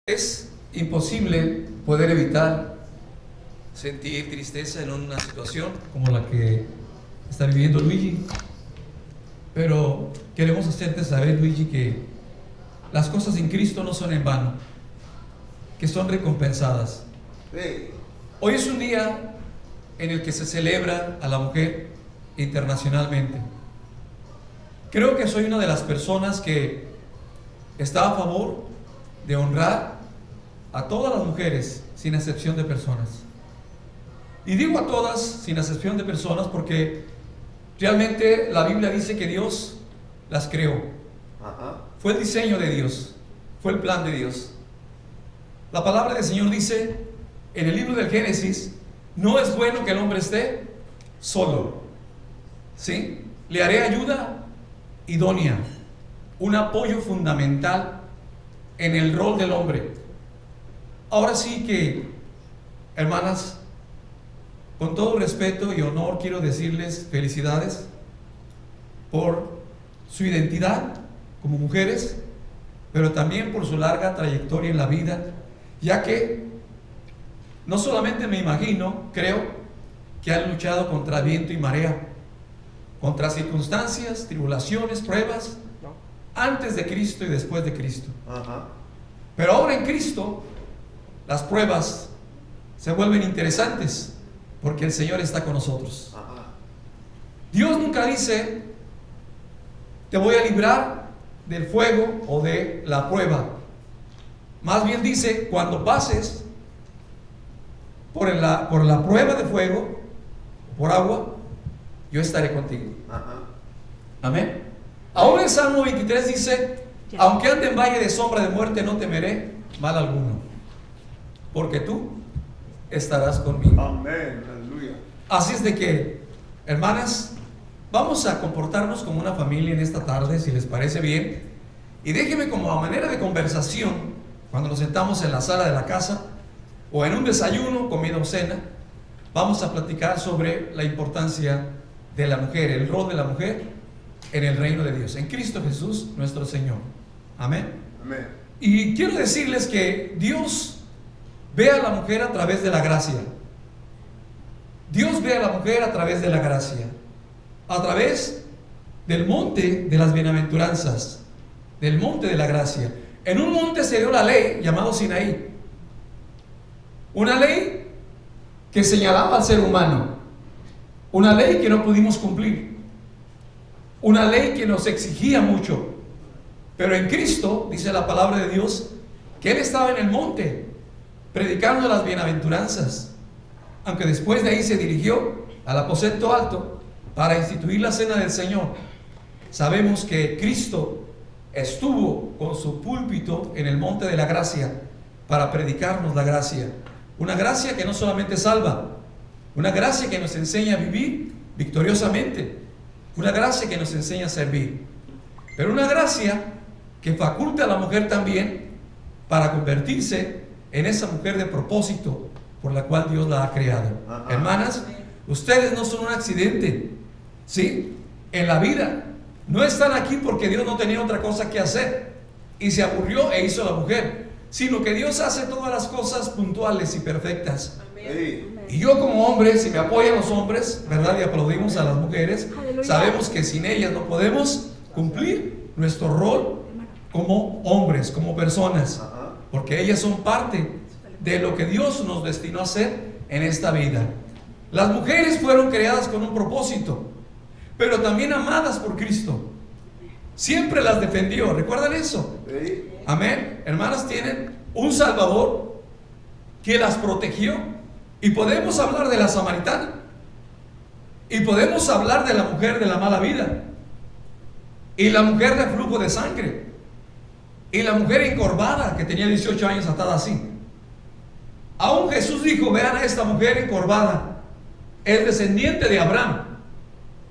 Es imposible poder evitar sentir tristeza en una situación como la que está viviendo Luigi, pero queremos hacerte saber, Luigi, que las cosas en Cristo no son en vano, que son recompensadas. Hoy es un día en el que se celebra a la mujer internacionalmente. Creo que soy una de las personas que está a favor de honrar a todas las mujeres sin excepción de personas. Y digo a todas sin excepción de personas porque realmente la Biblia dice que Dios las creó. Fue el diseño de Dios, fue el plan de Dios. La palabra del Señor dice en el libro del Génesis: no es bueno que el hombre esté solo, ¿sí? Le haré ayuda idónea, un apoyo fundamental en el rol del hombre. Ahora sí que, hermanas, con todo respeto y honor, quiero decirles felicidades por su identidad como mujeres, pero también por su larga trayectoria en la vida, ya que no solamente me imagino, creo que han luchado contra viento y marea, contra circunstancias, tribulaciones, pruebas, antes de Cristo y después de Cristo. Pero ahora en Cristo las pruebas se vuelven interesantes porque el Señor está con nosotros. Dios nunca dice: te voy a librar del fuego o de la prueba. Más bien dice: cuando pases por la prueba de fuego, por agua, yo estaré contigo. Amén. Aún el Salmo 23 dice: aunque ande en valle de sombra de muerte, no temeré mal alguno, porque tú estarás conmigo. Amén, aleluya. Así es de que, hermanas, vamos a comportarnos como una familia en esta tarde, si les parece bien. Y déjenme, como a manera de conversación, cuando nos sentamos en la sala de la casa o en un desayuno, comida o cena, vamos a platicar sobre la importancia de la mujer, el rol de la mujer en el reino de Dios, en Cristo Jesús nuestro Señor. Amén. Amén. Y quiero decirles que Dios ve a la mujer a través de la gracia. Dios ve a la mujer a través de la gracia, a través del monte de las bienaventuranzas, del monte de la gracia. En un monte se dio la ley llamado Sinaí, una ley que señalaba al ser humano, una ley que no pudimos cumplir, una ley que nos exigía mucho. Pero en Cristo, dice la palabra de Dios, que Él estaba en el monte predicando las bienaventuranzas, aunque después de ahí se dirigió al aposento alto para instituir la cena del Señor. Sabemos que Cristo estuvo con su púlpito en el monte de la gracia para predicarnos la gracia, una gracia que no solamente salva, una gracia que nos enseña a vivir victoriosamente, una gracia que nos enseña a servir, pero una gracia que faculta a la mujer también para convertirse en esa mujer de propósito por la cual Dios la ha creado. Hermanas, ustedes no son un accidente, ¿sí? En la vida no están aquí porque Dios no tenía otra cosa que hacer y se aburrió e hizo la mujer, sino que Dios hace todas las cosas puntuales y perfectas. Y yo, como hombre, si me apoyan los hombres, ¿verdad?, y aplaudimos a las mujeres, sabemos que sin ellas no podemos cumplir nuestro rol como hombres, como personas, porque ellas son parte de lo que Dios nos destinó a hacer en esta vida. Las mujeres fueron creadas con un propósito, pero también amadas por Cristo. Siempre las defendió, ¿recuerdan eso? Amén. Hermanas, tienen un Salvador que las protegió. Y podemos hablar de la samaritana, y podemos hablar de la mujer de la mala vida, y la mujer de flujo de sangre, y la mujer encorvada que tenía 18 años atada así. Aún Jesús dijo: vean a esta mujer encorvada, es descendiente de Abraham,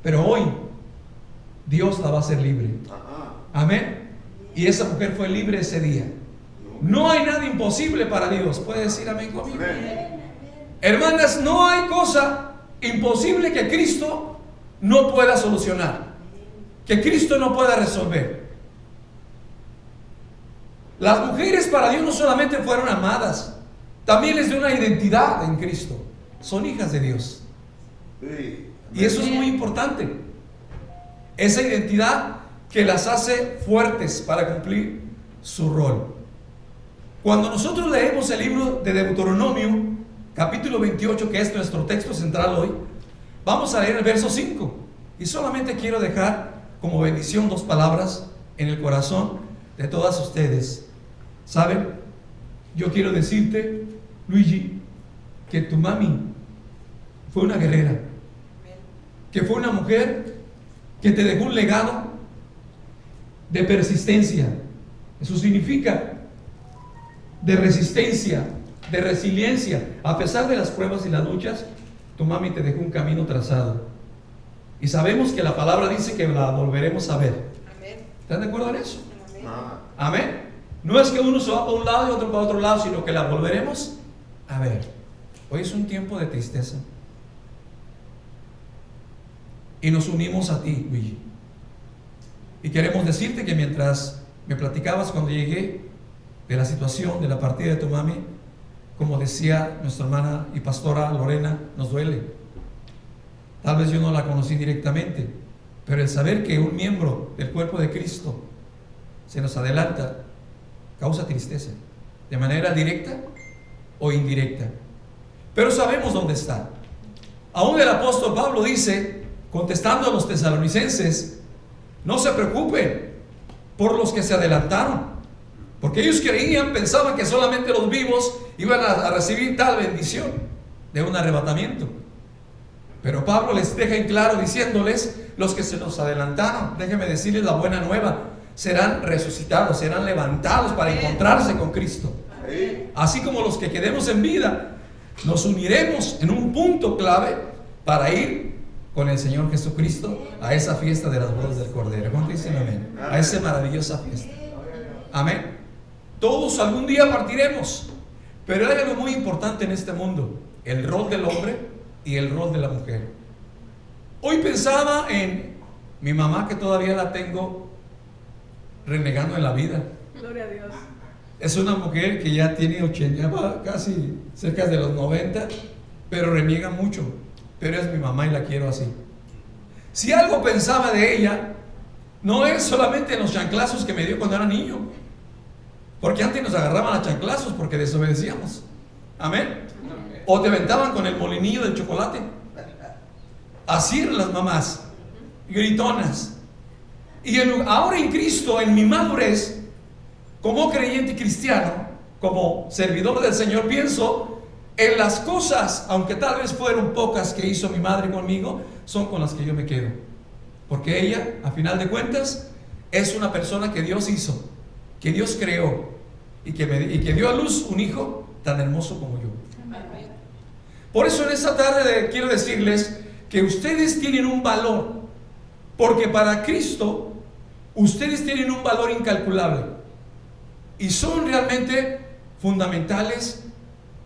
pero hoy Dios la va a hacer libre. Amén. Y esa mujer fue libre ese día. No hay nada imposible para Dios. ¿Puede decir amén conmigo? Amén. Hermanas, no hay cosa imposible que Cristo no pueda solucionar, que Cristo no pueda resolver. Las mujeres para Dios no solamente fueron amadas, también les dio una identidad en Cristo. Son hijas de Dios. Y eso es muy importante. Esa identidad que las hace fuertes para cumplir su rol. Cuando nosotros leemos el libro de Deuteronomio, capítulo 28, que es nuestro texto central hoy, vamos a leer el verso 5. Y solamente quiero dejar como bendición 2 palabras en el corazón de todas ustedes. ¿Saben? Yo quiero decirte, Luigi, que tu mami fue una guerrera, que fue una mujer que te dejó un legado de persistencia. Eso significa de resistencia, de resiliencia. A pesar de las pruebas y las luchas, tu mami te dejó un camino trazado. Y sabemos que la palabra dice que la volveremos a ver. ¿Están de acuerdo en eso? Amén. No es que uno se va para un lado y otro para otro lado, sino que la volveremos a ver. Hoy es un tiempo de tristeza. Y nos unimos a ti, Luigi. Y queremos decirte que mientras me platicabas cuando llegué de la situación, de la partida de tu mami, como decía nuestra hermana y pastora Lorena, nos duele. Tal vez yo no la conocí directamente, pero el saber que un miembro del cuerpo de Cristo se nos adelanta causa tristeza, de manera directa o indirecta. Pero sabemos dónde está. Aún el apóstol Pablo dice, contestando a los tesalonicenses, no se preocupen por los que se adelantaron, porque ellos creían, pensaban que solamente los vivos iban a recibir tal bendición de un arrebatamiento. Pero Pablo les deja en claro diciéndoles, los que se nos adelantaron, déjenme decirles la buena nueva, serán resucitados, serán levantados para encontrarse con Cristo. Así como los que quedemos en vida, nos uniremos en un punto clave para ir con el Señor Jesucristo a esa fiesta de las bodas del Cordero. ¿Cuántos dicen amén? A esa maravillosa fiesta. Amén. Todos algún día partiremos, pero hay algo muy importante en este mundo: el rol del hombre y el rol de la mujer. Hoy pensaba en mi mamá, que todavía la tengo renegando en la vida. Gloria a Dios. Es una mujer que ya tiene 80, casi cerca de los 90, pero reniega mucho. Pero es mi mamá y la quiero así. Si algo pensaba de ella, no es solamente en los chanclazos que me dio cuando era niño, porque antes nos agarraban a chanclazos porque desobedecíamos. Amén. O te aventaban con el molinillo del chocolate. Así eran las mamás, gritonas. Y ahora en Cristo, en mi madurez, como creyente cristiano, como servidor del Señor, pienso en las cosas, aunque tal vez fueron pocas, que hizo mi madre conmigo, son con las que yo me quedo. Porque ella, a final de cuentas, es una persona que Dios hizo, que Dios creó, y que dio a luz un hijo tan hermoso como yo. Por eso en esta tarde quiero decirles que ustedes tienen un valor, porque para Cristo ustedes tienen un valor incalculable y son realmente fundamentales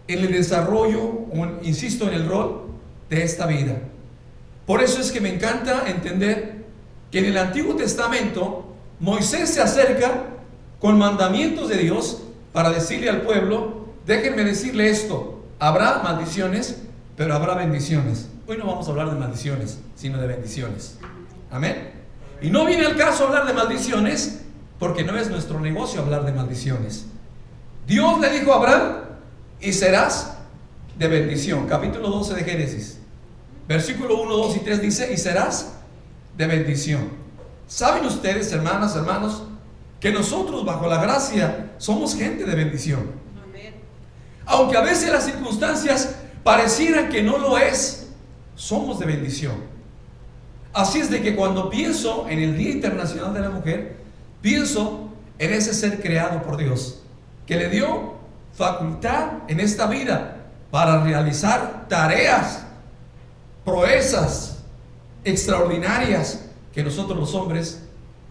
en el desarrollo, o insisto, en el rol de esta vida. Por eso es que me encanta entender que en el Antiguo Testamento Moisés se acerca con mandamientos de Dios para decirle al pueblo: déjenme decirle esto, habrá maldiciones, pero habrá bendiciones. Hoy no vamos a hablar de maldiciones, sino de bendiciones. Amén. Y no viene al caso hablar de maldiciones, porque no es nuestro negocio hablar de maldiciones. Dios le dijo a Abraham: y serás de bendición. Capítulo 12 de Génesis, versículo 1, 2 y 3 dice: y serás de bendición. ¿Saben ustedes, hermanas, hermanos, que nosotros bajo la gracia somos gente de bendición? Aunque a veces las circunstancias parecieran que no lo es, somos de bendición. Así es de que cuando pienso en el Día Internacional de la Mujer, pienso en ese ser creado por Dios, que le dio facultad en esta vida para realizar tareas, proezas extraordinarias que nosotros los hombres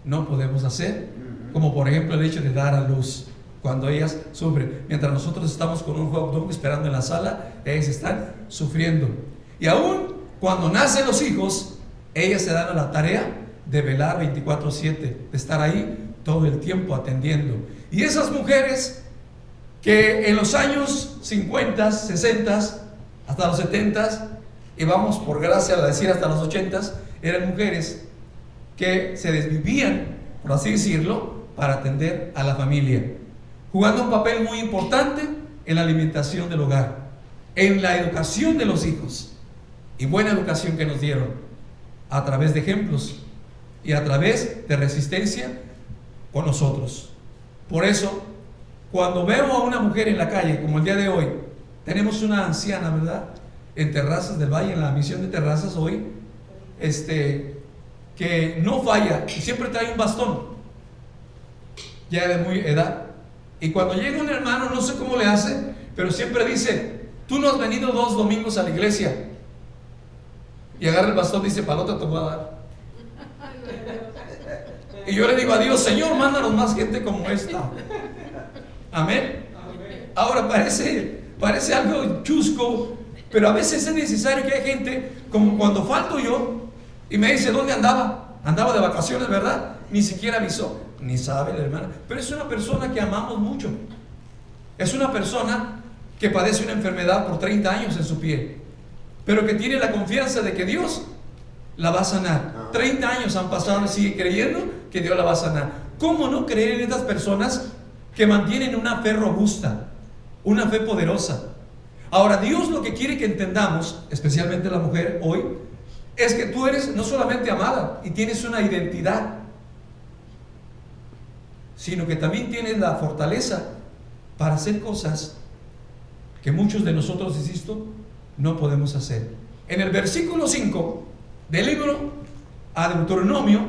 no podemos hacer, como por ejemplo el hecho de dar a luz. Cuando ellas sufren, mientras nosotros estamos con un hot dog esperando en la sala, ellas están sufriendo. Y aún cuando nacen los hijos, ellas se dan a la tarea de velar 24/7, de estar ahí todo el tiempo atendiendo. Y esas mujeres que en los años 50, 60, hasta los 70, y vamos por gracia a decir hasta los 80, eran mujeres que se desvivían, por así decirlo, para atender a la familia, jugando un papel muy importante en la alimentación del hogar, en la educación de los hijos, y buena educación que nos dieron a través de ejemplos y a través de resistencia con nosotros. Por eso, cuando veo a una mujer en la calle, como el día de hoy, tenemos una anciana, ¿verdad?, en Terrazas del Valle, en la misión de Terrazas hoy, que no falla y siempre trae un bastón, ya de muy edad. Y cuando llega un hermano, no sé cómo le hace, pero siempre dice: tú no has venido 2 domingos a la iglesia. Y agarra el bastón y dice: palota te voy a dar. Y yo le digo a Dios: Señor, mándanos más gente como esta. Amén. Ahora parece algo chusco, pero a veces es necesario que haya gente, como cuando falto yo y me dice: ¿dónde andaba? Andaba de vacaciones, ¿verdad? Ni siquiera avisó, ni sabe la hermana. Pero es una persona que amamos mucho. Es una persona que padece una enfermedad por 30 años en su piel, pero que tiene la confianza de que Dios la va a sanar. 30 años han pasado y sigue creyendo que Dios la va a sanar. ¿Cómo no creer en estas personas que mantienen una fe robusta, una fe poderosa? Ahora, Dios lo que quiere que entendamos, especialmente la mujer hoy, es que tú eres no solamente amada y tienes una identidad, sino que también tienes la fortaleza para hacer cosas que muchos de nosotros, insisto, no podemos hacer. En el versículo 5 del libro a Deuteronomio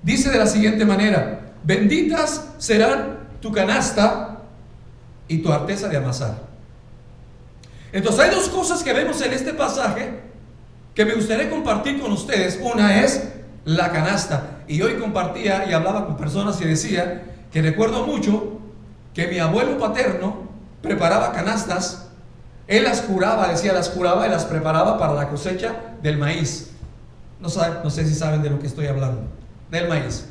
dice de la siguiente manera: benditas serán tu canasta y tu arteza de amasar. Entonces hay 2 cosas que vemos en este pasaje que me gustaría compartir con ustedes. Una es la canasta, y hoy compartía y hablaba con personas y decía que recuerdo mucho que mi abuelo paterno preparaba canastas. Él las curaba, decía, las curaba y las preparaba para la cosecha del maíz. No sé si saben de lo que estoy hablando, del maíz.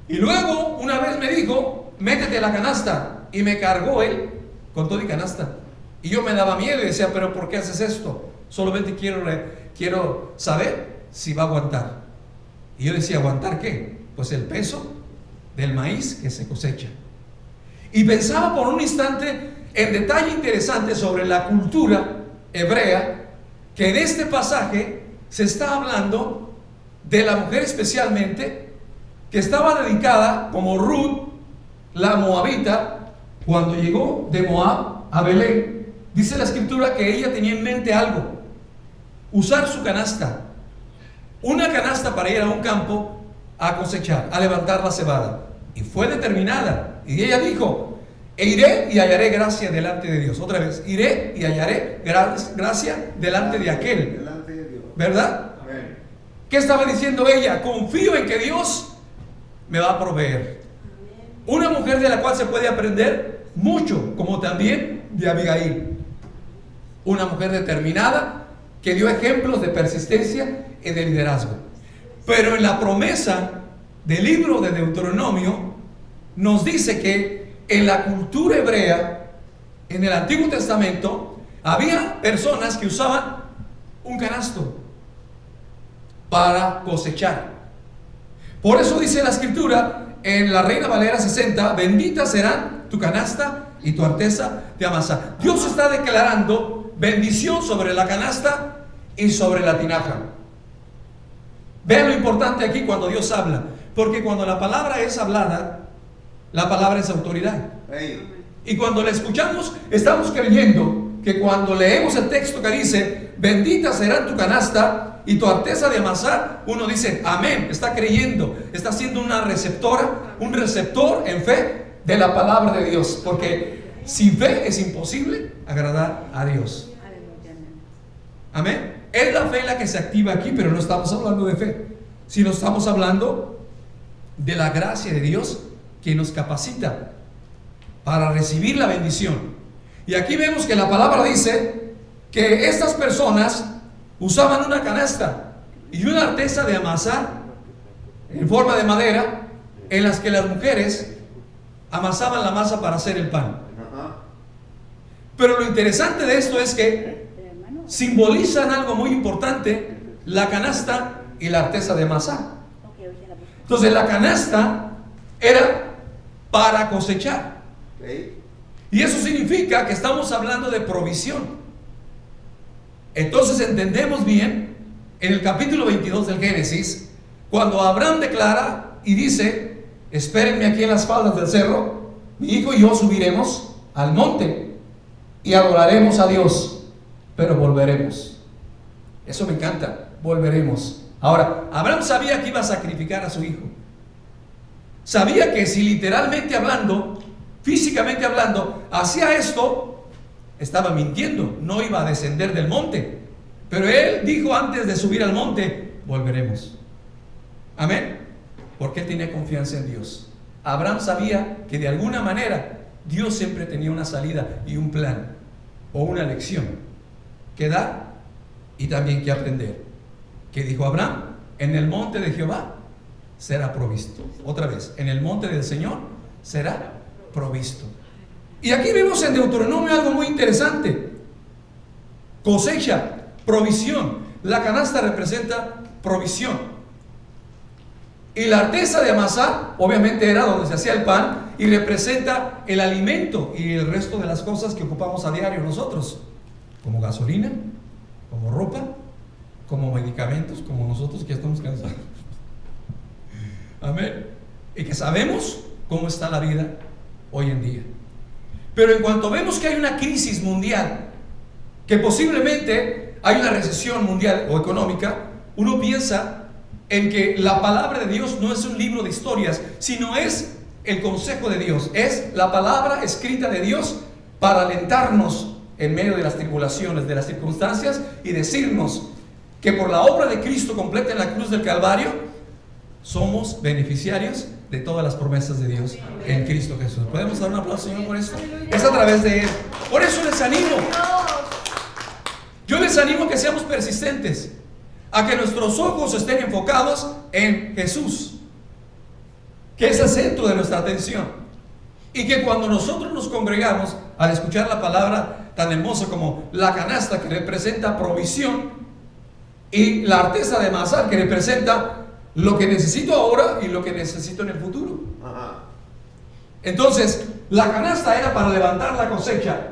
Y luego una vez me dijo: métete a la canasta, y me cargó él con todo y canasta. Y yo me daba miedo y decía: pero ¿por qué haces esto? Solamente quiero saber si va a aguantar. Y yo decía: ¿aguantar qué? Pues el peso del maíz que se cosecha. Y pensaba por un instante en detalle interesante sobre la cultura hebrea, que en este pasaje se está hablando de la mujer especialmente, que estaba dedicada como Ruth, la moabita, cuando llegó de Moab a Belén. Dice la escritura que ella tenía en mente algo: usar su canasta, una canasta para ir a un campo a cosechar, a levantar la cebada. Y fue determinada, y ella dijo: e iré y hallaré gracia delante de Dios. Otra vez: iré y hallaré gracia delante de aquel, ¿verdad? Amén. ¿Qué estaba diciendo ella? Confío en que Dios me va a proveer. Una mujer de la cual se puede aprender mucho, como también de Abigail, una mujer determinada que dio ejemplos de persistencia y de liderazgo. Pero en la promesa del libro de Deuteronomio nos dice que en la cultura hebrea, en el Antiguo Testamento, había personas que usaban un canasto para cosechar. Por eso dice la escritura en la Reina Valera 60: benditas serán tu canasta y tu arteza de amasar. Dios está declarando bendición sobre la canasta y sobre la tinaja. Vean lo importante aquí cuando Dios habla, porque cuando la palabra es hablada, la palabra es autoridad. Y cuando la escuchamos, estamos creyendo que cuando leemos el texto que dice bendita será tu canasta y tu arteza de amasar, uno dice amén, está creyendo, está siendo una receptora, un receptor en fe de la palabra de Dios, porque sin fe es imposible agradar a Dios. Amén. Es la fe la que se activa aquí, pero no estamos hablando de fe, sino estamos hablando de la gracia de Dios que nos capacita para recibir la bendición. Y aquí vemos que la palabra dice que estas personas usaban una canasta y una artesa de amasar en forma de madera en las que las mujeres amasaban la masa para hacer el pan. Pero lo interesante de esto es que simbolizan algo muy importante: la canasta y la artesa de amasar. Entonces la canasta era para cosechar, y eso significa que estamos hablando de provisión. Entonces entendemos bien en el capítulo 22 del Génesis, cuando Abraham declara y dice: espérenme aquí en las faldas del cerro, mi hijo y yo subiremos al monte y adoraremos a Dios, pero volveremos. Eso me encanta, volveremos. Ahora, Abraham sabía que iba a sacrificar a su hijo. Sabía que si literalmente hablando, físicamente hablando, hacía esto, estaba mintiendo, no iba a descender del monte. Pero él dijo antes de subir al monte: volveremos. Amén. Porque él tenía confianza en Dios. Abraham sabía que de alguna manera Dios siempre tenía una salida y un plan, o una lección que dar y también que aprender. ¿Qué dijo Abraham? En el monte de Jehová será provisto. Otra vez, en el monte del Señor será provisto. Y aquí vemos en Deuteronomio algo muy interesante: cosecha, provisión. La canasta representa provisión, y la artesa de amasar obviamente era donde se hacía el pan, y representa el alimento y el resto de las cosas que ocupamos a diario nosotros, como gasolina, como ropa, como medicamentos, como nosotros que estamos cansados. Amén. Y que sabemos cómo está la vida hoy en día. Pero en cuanto vemos que hay una crisis mundial, que posiblemente hay una recesión mundial o económica, uno piensa en que la palabra de Dios no es un libro de historias, sino es el consejo de Dios, es la palabra escrita de Dios para alentarnos en medio de las tribulaciones, de las circunstancias, y decirnos que por la obra de Cristo completa en la cruz del Calvario somos beneficiarios de todas las promesas de Dios en Cristo Jesús. ¿Podemos dar un aplauso, Señor, por esto? Es a través de Él. Por eso les animo. Yo les animo que seamos persistentes, a que nuestros ojos estén enfocados en Jesús, que es el centro de nuestra atención, y que cuando nosotros nos congregamos al escuchar la palabra tan hermosa como la canasta, que representa provisión, y la artesa de amasar, que representa lo que necesito ahora y lo que necesito en el futuro. Entonces la canasta era para levantar la cosecha,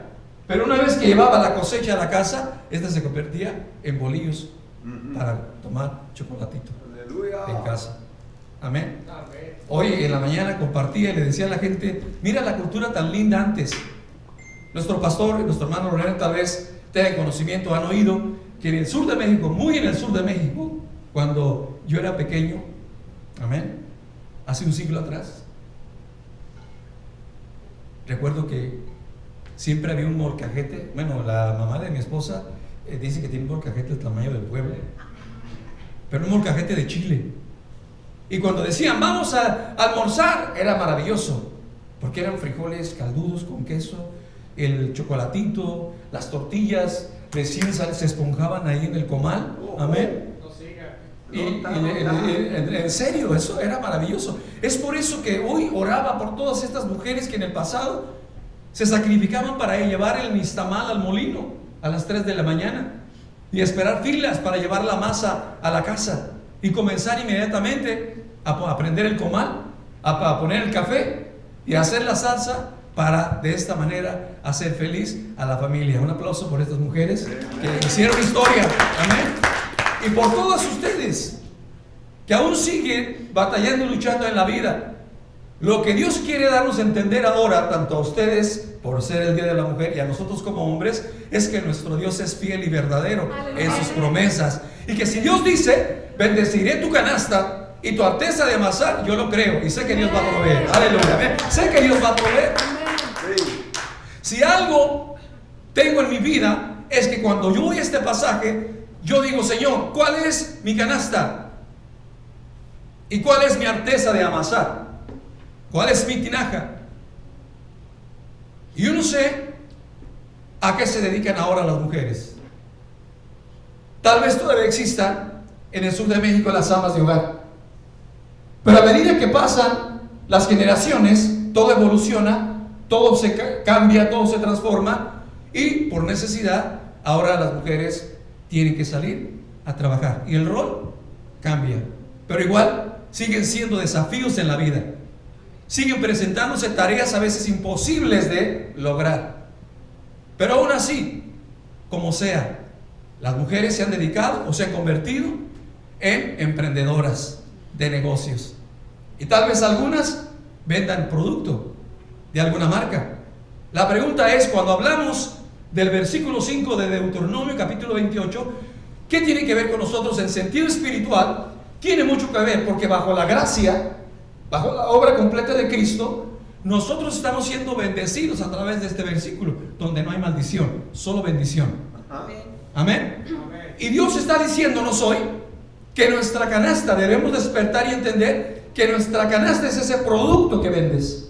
pero una vez que llevaba la cosecha a la casa, esta se convertía en bolillos para tomar chocolatito en casa. Amén. Hoy en la mañana compartía y le decía a la gente: mira la cultura tan linda antes. Nuestro pastor y nuestro hermano Lorenzo tal vez tengan conocimiento, han oído que en el sur de México, muy en el sur de México, cuando yo era pequeño, amén, hace un siglo atrás, recuerdo que siempre había un molcajete. Bueno, la mamá de mi esposa dice que tiene un molcajete del tamaño del pueblo, pero un molcajete de chile. Y cuando decían vamos a almorzar, era maravilloso, porque eran frijoles caldudos con queso, el chocolatito, las tortillas recién se esponjaban ahí en el comal. Amén. Y en serio, eso era maravilloso. Es por eso que hoy oraba por todas estas mujeres que en el pasado se sacrificaban para llevar el nixtamal al molino a las 3 de la mañana y esperar filas para llevar la masa a la casa y comenzar inmediatamente a prender el comal, a poner el café y a hacer la salsa, para de esta manera hacer feliz a la familia. Un aplauso por estas mujeres que hicieron historia. Amén. Y por todas ustedes que aún siguen batallando y luchando en la vida. Lo que Dios quiere darnos a entender ahora, tanto a ustedes por ser el Día de la Mujer y a nosotros como hombres, es que nuestro Dios es fiel y verdadero en sus promesas, y que si Dios dice bendeciré tu canasta y tu artesa de amasar, yo lo creo y sé que Dios va a proveer. Aleluya. Amén. Sé que Dios va a proveer. Si algo tengo en mi vida es que cuando yo voy a este pasaje, yo digo: Señor, ¿cuál es mi canasta? ¿Y cuál es mi artesa de amasar? ¿Cuál es mi tinaja? Y yo no sé a qué se dedican ahora las mujeres. Tal vez todavía existan en el sur de México las amas de hogar, pero a medida que pasan las generaciones, todo evoluciona, todo se cambia, todo se transforma, y por necesidad ahora las mujeres tienen que salir a trabajar y el rol cambia, pero igual siguen siendo desafíos en la vida, siguen presentándose tareas a veces imposibles de lograr, pero aún así, como sea, las mujeres se han dedicado o se han convertido en emprendedoras de negocios, y tal vez algunas vendan producto de alguna marca. La pregunta es, cuando hablamos del versículo 5 de Deuteronomio capítulo 28, ¿qué tiene que ver con nosotros en sentido espiritual? Tiene mucho que ver, porque bajo la gracia, bajo la obra completa de Cristo, nosotros estamos siendo bendecidos a través de este versículo, donde no hay maldición, solo bendición. Amén. Y Dios está diciéndonos hoy que nuestra canasta, debemos despertar y entender que nuestra canasta es ese producto que vendes,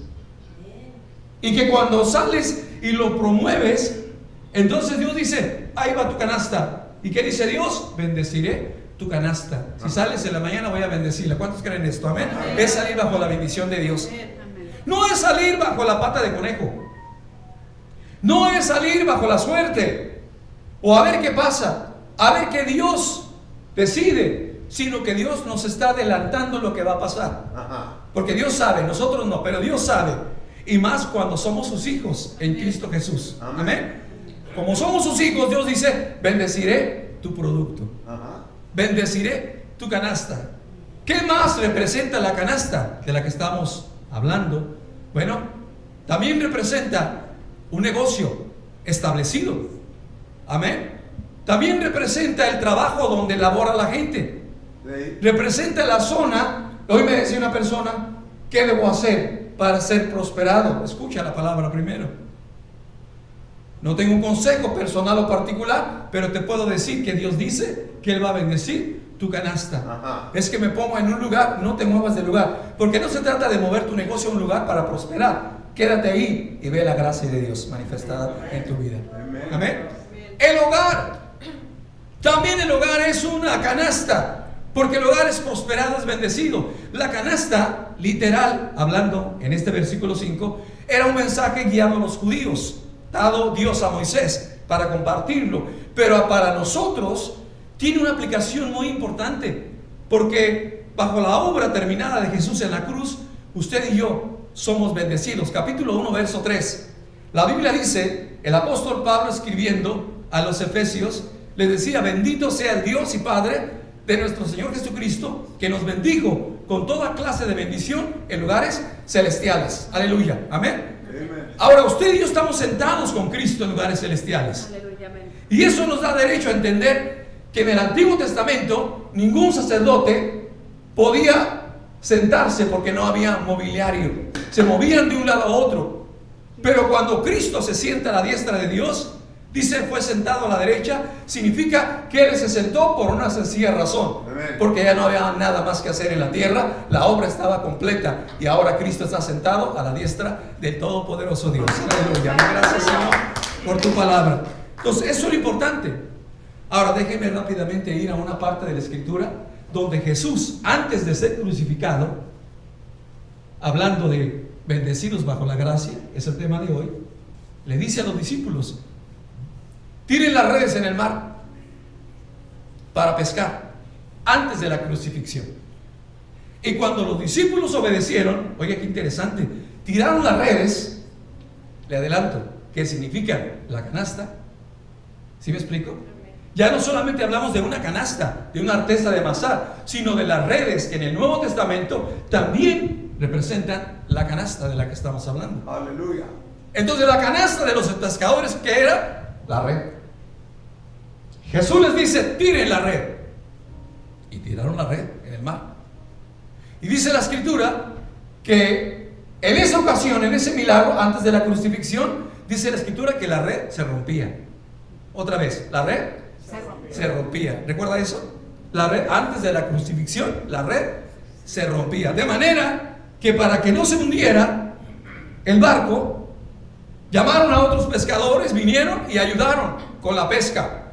y que cuando sales y lo promueves, entonces Dios dice, ahí va tu canasta. ¿Y qué dice Dios? Bendeciré tu canasta. Si sales en la mañana, voy a bendecirla. ¿Cuántos creen esto? Amén. Es salir bajo la bendición de Dios. No es salir bajo la pata de conejo, no es salir bajo la suerte o a ver qué pasa, a ver qué Dios decide, sino que Dios nos está adelantando lo que va a pasar. Porque Dios sabe, nosotros no, pero Dios sabe. Y más cuando somos sus hijos en Cristo Jesús. Amén. Como somos sus hijos, Dios dice, bendeciré tu producto, bendeciré tu canasta. ¿Qué más representa la canasta de la que estamos hablando? Bueno, también representa un negocio establecido. Amén. También representa el trabajo donde labora la gente. Representa la zona. Hoy me decía una persona, ¿qué debo hacer para ser prosperado? Escucha la palabra primero. No tengo un consejo personal o particular, pero te puedo decir que Dios dice que Él va a bendecir tu canasta. Es que me pongo en un lugar, no te muevas del lugar, porque no se trata de mover tu negocio a un lugar para prosperar. Quédate ahí y ve la gracia de Dios manifestada en tu vida. Amén. El hogar, también el hogar es una canasta, porque el hogar es prosperado, es bendecido. La canasta, literal, hablando en este versículo 5, era un mensaje guiado a los judíos, dado Dios a Moisés para compartirlo, pero para nosotros tiene una aplicación muy importante, porque bajo la obra terminada de Jesús en la cruz, usted y yo somos bendecidos. Capítulo 1, verso 3, la Biblia dice, el apóstol Pablo escribiendo a los Efesios, les decía, bendito sea el Dios y Padre de nuestro Señor Jesucristo, que nos bendijo con toda clase de bendición en lugares celestiales. Aleluya, amén. Ahora usted y yo estamos sentados con Cristo en lugares celestiales. Aleluya, amén. Y eso nos da derecho a entender que en el Antiguo Testamento ningún sacerdote podía sentarse porque no había mobiliario, se movían de un lado a otro. Pero cuando Cristo se sienta a la diestra de Dios, dice fue sentado a la derecha, significa que Él se sentó por una sencilla razón, porque ya no había nada más que hacer en la tierra, la obra estaba completa y ahora Cristo está sentado a la diestra del Todopoderoso Dios. Aleluya. Gracias, Señor, por tu palabra. Entonces eso es lo importante. Ahora déjenme rápidamente ir a una parte de la Escritura donde Jesús, antes de ser crucificado, hablando de bendecidos bajo la gracia, es el tema de hoy, le dice a los discípulos, tiren las redes en el mar para pescar, antes de la crucifixión. Y cuando los discípulos obedecieron, oiga qué interesante, tiraron las redes, le adelanto, que significa la canasta. ¿Sí me explico? Ya no solamente hablamos de una canasta, de una artesa de amasar, sino de las redes que en el Nuevo Testamento también representan la canasta de la que estamos hablando. Aleluya. Entonces la canasta de los pescadores, ¿qué era? La red. Jesús les dice, tiren la red. Y tiraron la red en el mar. Y dice la Escritura que en esa ocasión, en ese milagro, antes de la crucifixión, dice la Escritura que la red se rompía. Otra vez, la red se rompía. ¿Recuerda eso? La red, antes de la crucifixión, la red se rompía. De manera que para que no se hundiera el barco, llamaron a otros pescadores, vinieron y ayudaron con la pesca.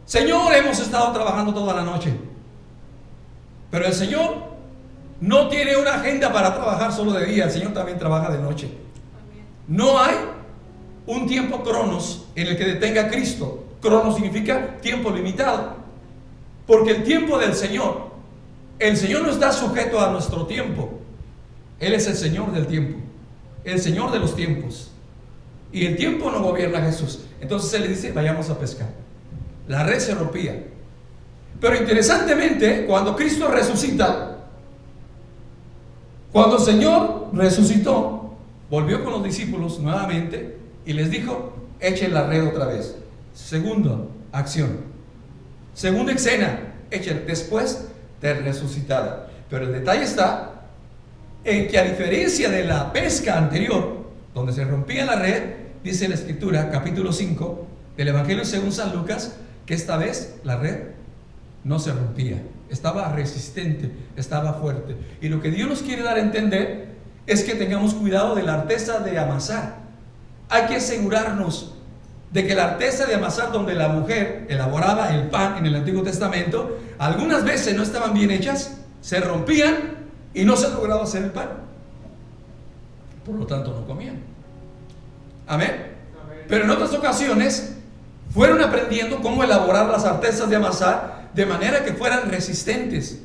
Señor, hemos estado trabajando toda la noche, pero el Señor no tiene una agenda para trabajar solo de día. El Señor también trabaja de noche. No hay un tiempo cronos en el que detenga a Cristo. Cronos significa tiempo limitado, porque el tiempo del Señor, el Señor no está sujeto a nuestro tiempo. Él es el Señor del tiempo, el Señor de los tiempos, y el tiempo no gobierna a Jesús. Entonces Él le dice: vayamos a pescar. La red se rompía. Pero interesantemente, cuando Cristo resucita, cuando el Señor resucitó, volvió con los discípulos nuevamente y les dijo: echen la red otra vez. Segunda acción, segunda escena, echen después de resucitada. Pero el detalle está en que, a diferencia de la pesca anterior, donde se rompía la red, dice la Escritura, capítulo 5 del Evangelio según San Lucas, que esta vez la red no se rompía, estaba resistente, estaba fuerte. Y lo que Dios nos quiere dar a entender es que tengamos cuidado de la arteza de amasar. Hay que asegurarnos de que la arteza de amasar, donde la mujer elaboraba el pan en el Antiguo Testamento, algunas veces no estaban bien hechas, se rompían y no se lograba hacer el pan. Por lo tanto, no comían. Amén. Pero en otras ocasiones fueron aprendiendo cómo elaborar las artesas de amasar de manera que fueran resistentes.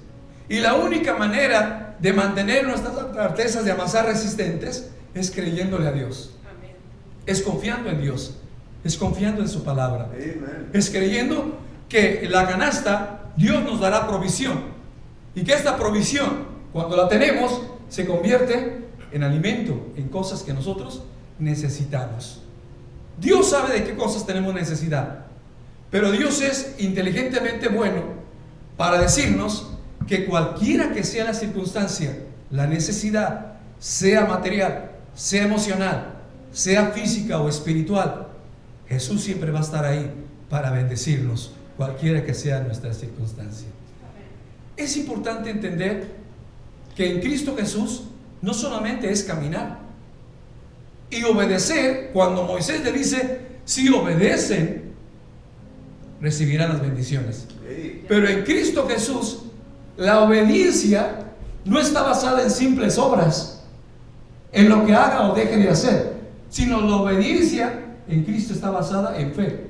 Y la única manera de mantener nuestras artesas de amasar resistentes es creyéndole a Dios. Amén. Es confiando en Dios, es confiando en su palabra. Amén. Es creyendo que la canasta Dios nos dará provisión, y que esta provisión, cuando la tenemos, se convierte en alimento, en cosas que nosotros necesitamos. Dios sabe de qué cosas tenemos necesidad, pero Dios es inteligentemente bueno para decirnos que cualquiera que sea la circunstancia, la necesidad, sea material, sea emocional, sea física o espiritual, Jesús siempre va a estar ahí para bendecirnos, cualquiera que sea nuestra circunstancia. Es importante entender que en Cristo Jesús no solamente es caminar y obedecer. Cuando Moisés le dice: si obedecen, recibirán las bendiciones. Pero en Cristo Jesús, la obediencia no está basada en simples obras, en lo que haga o deje de hacer, sino la obediencia en Cristo está basada en fe,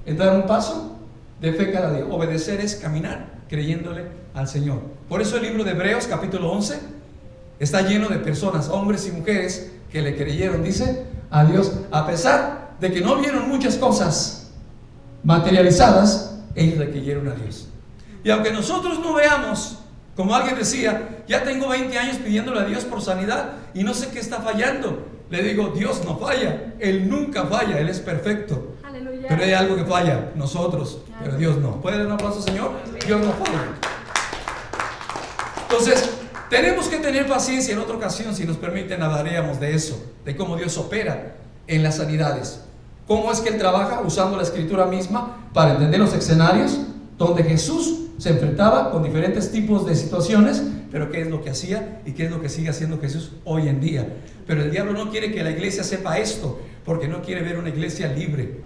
en dar un paso de fe cada día. Obedecer es caminar creyéndole al Señor. Por eso el libro de Hebreos capítulo 11 está lleno de personas, hombres y mujeres, que le creyeron, dice, a Dios, a pesar de que no vieron muchas cosas materializadas, ellos le creyeron a Dios. Y aunque nosotros no veamos, como alguien decía: ya tengo 20 años pidiéndole a Dios por sanidad y no sé qué está fallando, le digo: Dios no falla, Él nunca falla, Él es perfecto. Aleluya. Pero hay algo que falla, nosotros, pero Dios no. ¿Puede dar un aplauso, Señor? Dios no falla. Entonces, tenemos que tener paciencia. En otra ocasión, si nos permiten, hablaríamos de eso, de cómo Dios opera en las sanidades, cómo es que Él trabaja usando la Escritura misma para entender los escenarios donde Jesús se enfrentaba con diferentes tipos de situaciones, pero qué es lo que hacía y qué es lo que sigue haciendo Jesús hoy en día. Pero el diablo no quiere que la iglesia sepa esto, porque no quiere ver una iglesia libre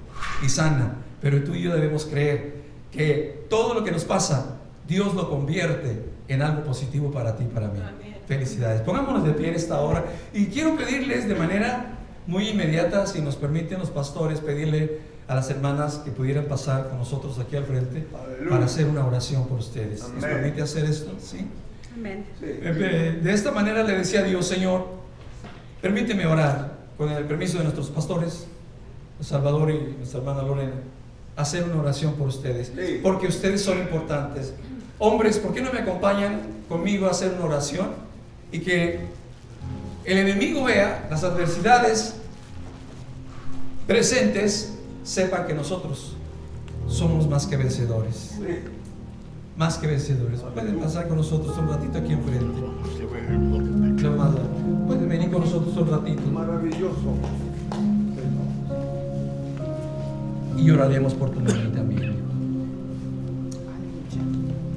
y sana. Pero tú y yo debemos creer que todo lo que nos pasa, Dios lo convierte en algo positivo para ti y para mí. Amén. Felicidades. Pongámonos de pie en esta hora, y quiero pedirles de manera muy inmediata, si nos permiten los pastores, pedirle a las hermanas que pudieran pasar con nosotros aquí al frente. Aleluya. Para hacer una oración por ustedes. Amén. ¿Nos permite hacer esto? ¿Sí? Amén. De esta manera le decía a Dios: Señor, permíteme orar, con el permiso de nuestros pastores, Salvador y nuestra hermana Lorena, hacer una oración por ustedes, sí, porque ustedes son importantes. Hombres, ¿por qué no me acompañan conmigo a hacer una oración? Y que el enemigo vea las adversidades presentes, sepan que nosotros somos más que vencedores. Más que vencedores. Pueden pasar con nosotros un ratito aquí enfrente. Pueden venir con nosotros un ratito. Maravilloso. Y oraremos por tu nombre también.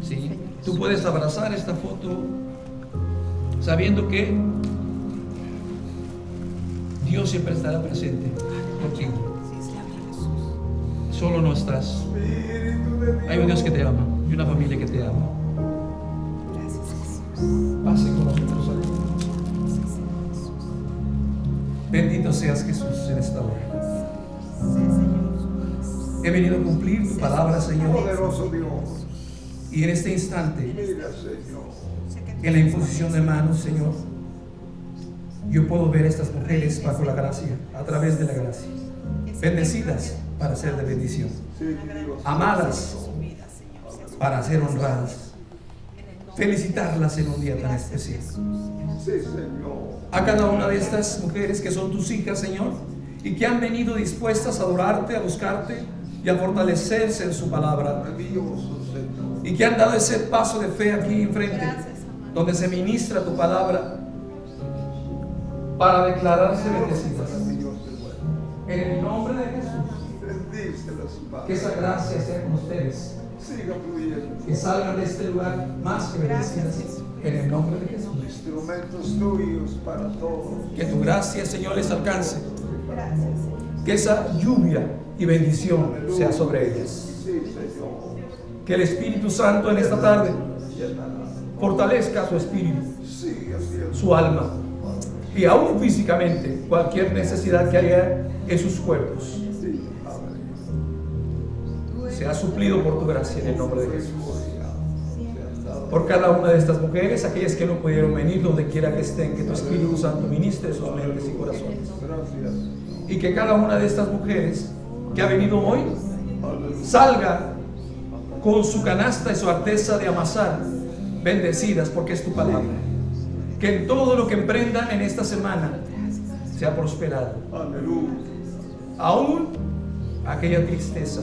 Sí, tú puedes abrazar esta foto sabiendo que Dios siempre estará presente contigo. Solo no estás. Hay un Dios que te ama y una familia que te ama. Pase con nosotros aquí. Bendito seas, Jesús, en esta hora. He venido a cumplir tu palabra, Señor. Poderoso Dios. Y en este instante, Mira, Señor. en la imposición de manos, Señor, yo puedo ver a estas mujeres bajo la gracia, a través de la gracia, bendecidas para ser de bendición, Sí, Dios. amadas para ser honradas, felicitarlas en un día tan especial. Sí, Señor. A cada una de estas mujeres que son tus hijas, Señor, y que han venido dispuestas a adorarte, a buscarte y a fortalecerse en su palabra, Maravilloso, Señor. y que han dado ese paso de fe aquí enfrente, donde se ministra tu palabra, para declararse bendecidas. Maravilloso y bueno. En el nombre de Jesús, Bendícelas, que Padre. esa gracia sea con ustedes, Siga fluyendo. que salgan de este lugar más que bendecidas, en el nombre de Jesús. Instrumentos tuyos para todos. Que tu gracia, Señor, les alcance, que esa lluvia y bendición sea sobre ellas. Sí, Señor. Que el Espíritu Santo en esta tarde fortalezca su espíritu, Sigue haciendo. su alma, y aún físicamente cualquier necesidad que haya en sus cuerpos Sí, Padre. sea suplido por tu gracia, en el nombre de Jesús. Sean dados. Por cada una de estas mujeres, aquellas que no pudieron venir, donde quiera que estén, que tu Espíritu Santo ministre sus mentes y corazones, Gracias. y que cada una de estas mujeres que ha venido hoy Aleluya. salga con su canasta y su arteza de amasar, bendecidas, porque es tu palabra. Que en todo lo que emprendan en esta semana sea prosperado, Aleluya. aún aquella tristeza,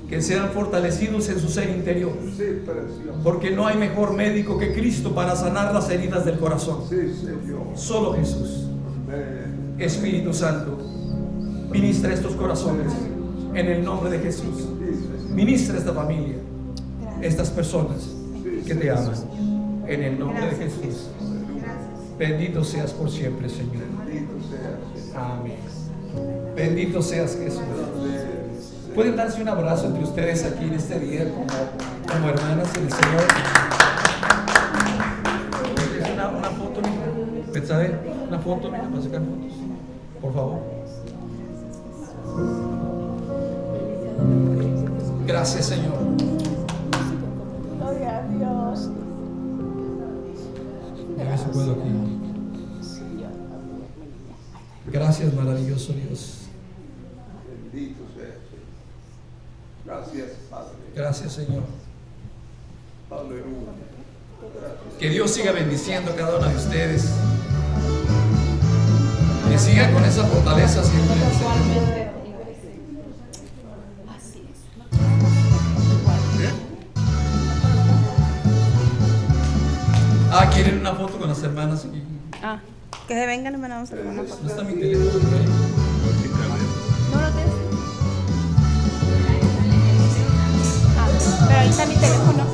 que sean fortalecidos en su ser interior, Sí, precioso. porque no hay mejor médico que Cristo para sanar las heridas del corazón. Sí, Señor. Solo Jesús. Amén. Espíritu Santo, ministra estos corazones en el nombre de Jesús. Sí, Señor. Ministra esta familia, estas personas que te aman, en el nombre de Jesús. Bendito seas por siempre, Señor. Bendito seas, Señor. Amén. Bendito seas, Jesús. Amén. Pueden darse un abrazo entre ustedes aquí en este día como hermanas en el Señor. Es una foto, mija. Betsabe, una foto, mija, para sacar fotos. Por favor. Gracias, Señor. Gloria a Dios. Deja su cuello aquí. Gracias, maravilloso Dios. Bendito seas, Señor. Gracias, Padre. Gracias, Señor. Aleluya. Gracias. Que Dios siga bendiciendo a cada una de ustedes. Que siga con esa fortaleza siempre en el Señor. Así es. ¿Quieren una foto con las hermanas aquí? Que se vengan, hermano, vamos a tomar una foto. No está mi teléfono. ¿Eh? ¿No lo tienes? Pero ahí está mi teléfono.